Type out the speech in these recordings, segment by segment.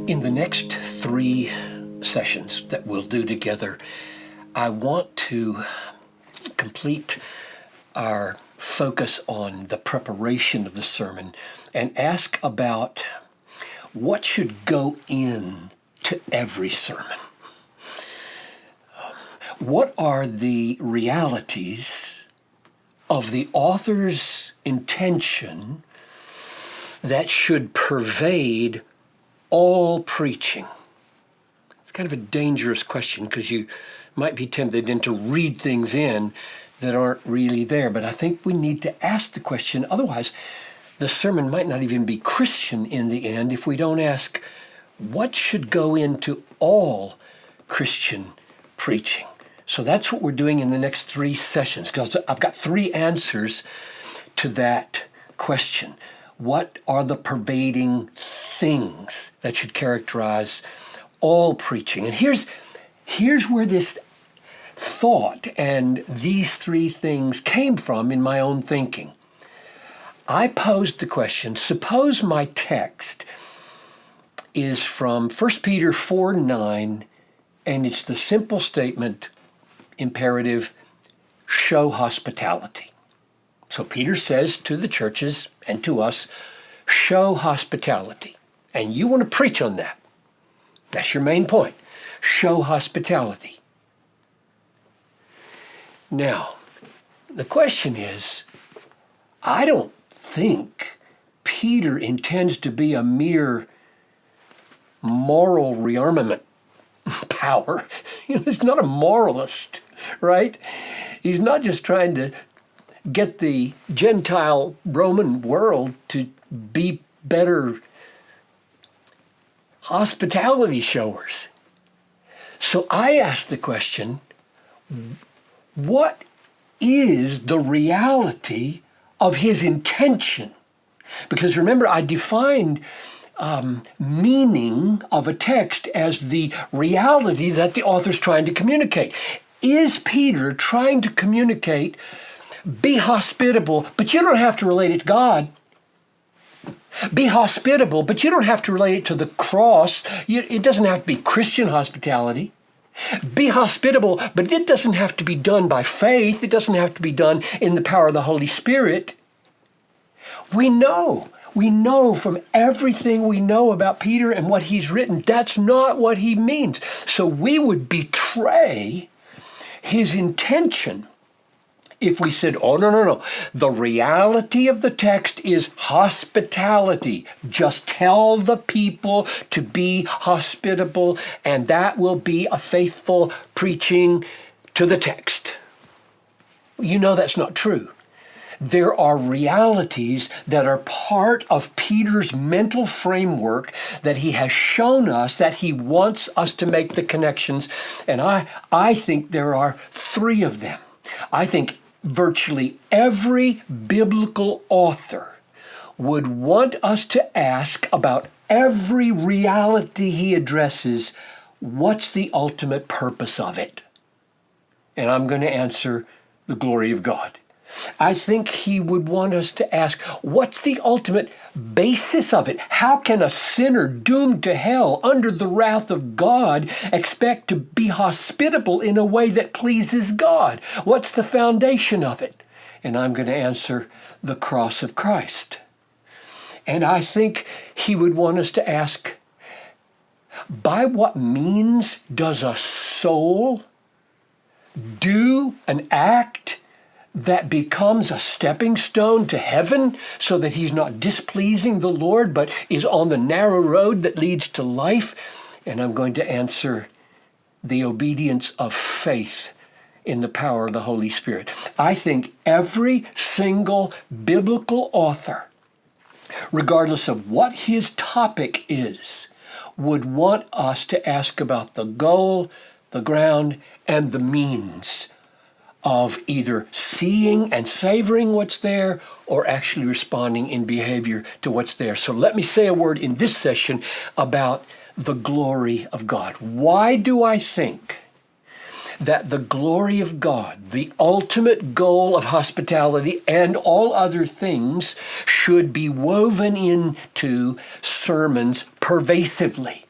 In the next 3 sessions that we'll do together, I want to complete our focus on the preparation of the sermon and ask about what should go in to every sermon. What are the realities of the author's intention that should pervade all preaching? It's kind of a dangerous question because you might be tempted then to read things in that aren't really there. But I think we need to ask the question. Otherwise, the sermon might not even be Christian in the end if we don't ask what should go into all Christian preaching. So that's what we're doing in the next 3 sessions, because I've got 3 answers to that question. What are the pervading things that should characterize all preaching? And here's where this thought and these 3 things came from in my own thinking. I posed the question, suppose my text is from 1 Peter 4:9, and it's the simple statement, imperative, show hospitality. So Peter says to the churches and to us, show hospitality. And you want to preach on that. That's your main point. Show hospitality. Now, the question is, I don't think Peter intends to be a mere moral rearmament power. He's not a moralist, right? He's not just trying to get the Gentile Roman world to be better hospitality showers. So I asked the question, what is the reality of his intention? Because remember, I defined meaning of a text as the reality that the author's trying to communicate. Is Peter trying to communicate, be hospitable, but you don't have to relate it to God? Be hospitable, but you don't have to relate it to the cross. It doesn't have to be Christian hospitality. Be hospitable, but it doesn't have to be done by faith. It doesn't have to be done in the power of the Holy Spirit. We know from everything we know about Peter and what he's written, that's not what he means. So we would betray his intention if we said, oh, no. The reality of the text is hospitality. Just tell the people to be hospitable, and that will be a faithful preaching to the text. You know that's not true. There are realities that are part of Peter's mental framework that he has shown us, that he wants us to make the connections. And I think there are 3 of them. I think virtually every biblical author would want us to ask about every reality he addresses, what's the ultimate purpose of it? And I'm going to answer the glory of God. I think he would want us to ask, what's the ultimate basis of it? How can a sinner doomed to hell under the wrath of God expect to be hospitable in a way that pleases God? What's the foundation of it? And I'm going to answer the cross of Christ. And I think he would want us to ask, by what means does a soul do an act that becomes a stepping stone to heaven so that he's not displeasing the Lord, but is on the narrow road that leads to life? And I'm going to answer the obedience of faith in the power of the Holy Spirit. I think every single biblical author, regardless of what his topic is, would want us to ask about the goal, the ground, and the means of either seeing and savoring what's there or actually responding in behavior to what's there. So let me say a word in this session about the glory of God. Why do I think that the glory of God, the ultimate goal of hospitality and all other things, should be woven into sermons pervasively.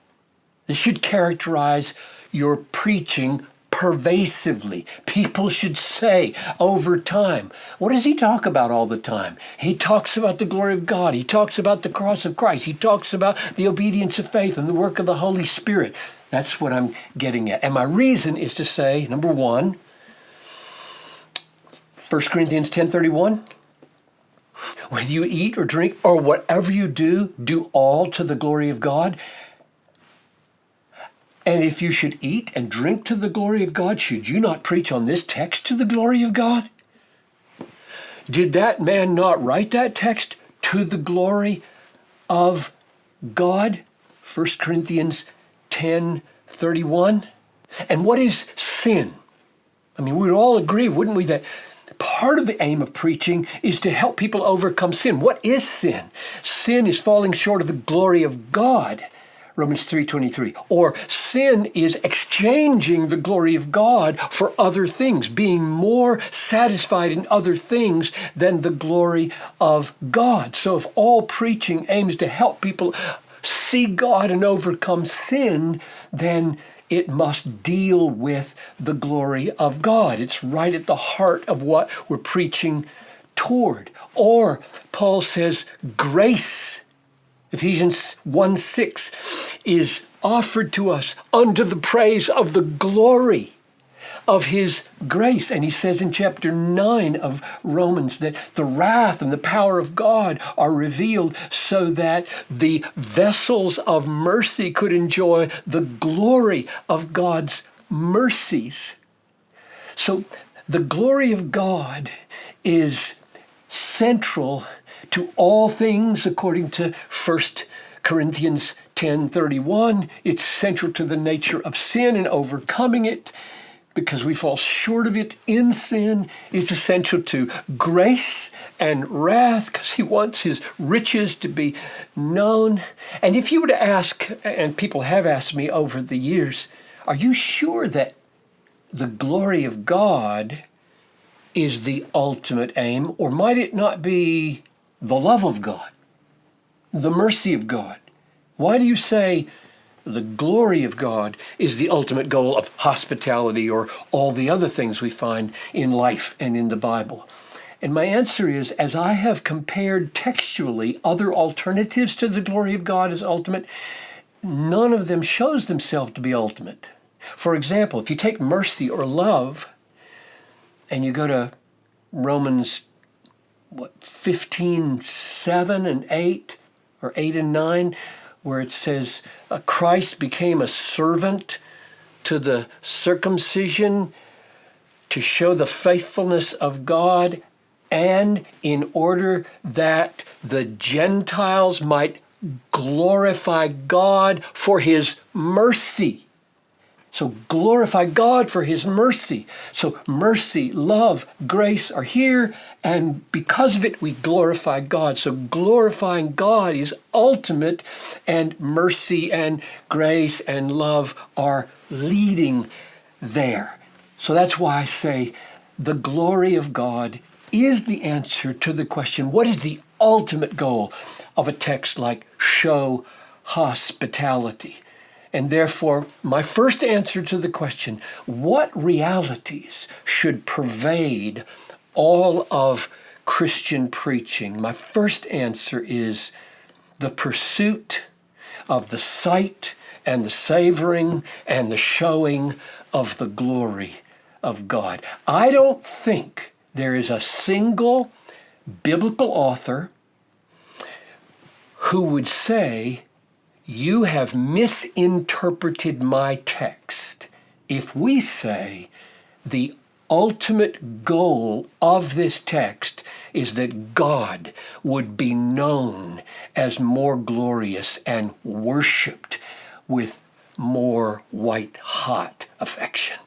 This should characterize your preaching pervasively. People should say over time, what does he talk about all the time? He talks about the glory of God. He talks about the cross of Christ. He talks about the obedience of faith and the work of the Holy Spirit. That's what I'm getting at. And my reason is to say, number one, 1 Corinthians 10:31, whether you eat or drink or whatever you do, do all to the glory of God. And if you should eat and drink to the glory of God, should you not preach on this text to the glory of God? Did that man not write that text to the glory of God? 1 Corinthians 10:31. And what is sin? I mean, we would all agree, wouldn't we, that part of the aim of preaching is to help people overcome sin. What is sin? Sin is falling short of the glory of God. Romans 3:23. Or sin is exchanging the glory of God for other things, being more satisfied in other things than the glory of God. So if all preaching aims to help people see God and overcome sin, then it must deal with the glory of God. It's right at the heart of what we're preaching toward. Or Paul says grace, Ephesians 1:6, is offered to us unto the praise of the glory of his grace. And he says in chapter 9 of Romans that the wrath and the power of God are revealed so that the vessels of mercy could enjoy the glory of God's mercies. So the glory of God is central to all things according to 1 Corinthians 10:31. It's central to the nature of sin and overcoming it, because we fall short of it in sin. It's essential to grace and wrath, because he wants his riches to be known. And if you were to ask, and people have asked me over the years, are you sure that the glory of God is the ultimate aim, or might it not be the love of God, the mercy of God? Why do you say the glory of God is the ultimate goal of hospitality or all the other things we find in life and in the Bible? And my answer is, as I have compared textually other alternatives to the glory of God as ultimate, none of them shows themselves to be ultimate. For example, if you take mercy or love and you go to Romans 15:7 and 8, or 8 and 9, where it says, Christ became a servant to the circumcision to show the faithfulness of God, and in order that the Gentiles might glorify God for his mercy. So glorify God for his mercy. So mercy, love, grace are here, and because of it, we glorify God. So glorifying God is ultimate, and mercy and grace and love are leading there. So that's why I say the glory of God is the answer to the question, what is the ultimate goal of a text like show hospitality? And therefore, my first answer to the question, what realities should pervade all of Christian preaching? My first answer is the pursuit of the sight and the savoring and the showing of the glory of God. I don't think there is a single biblical author who would say, you have misinterpreted my text, if we say the ultimate goal of this text is that God would be known as more glorious and worshiped with more white-hot affection.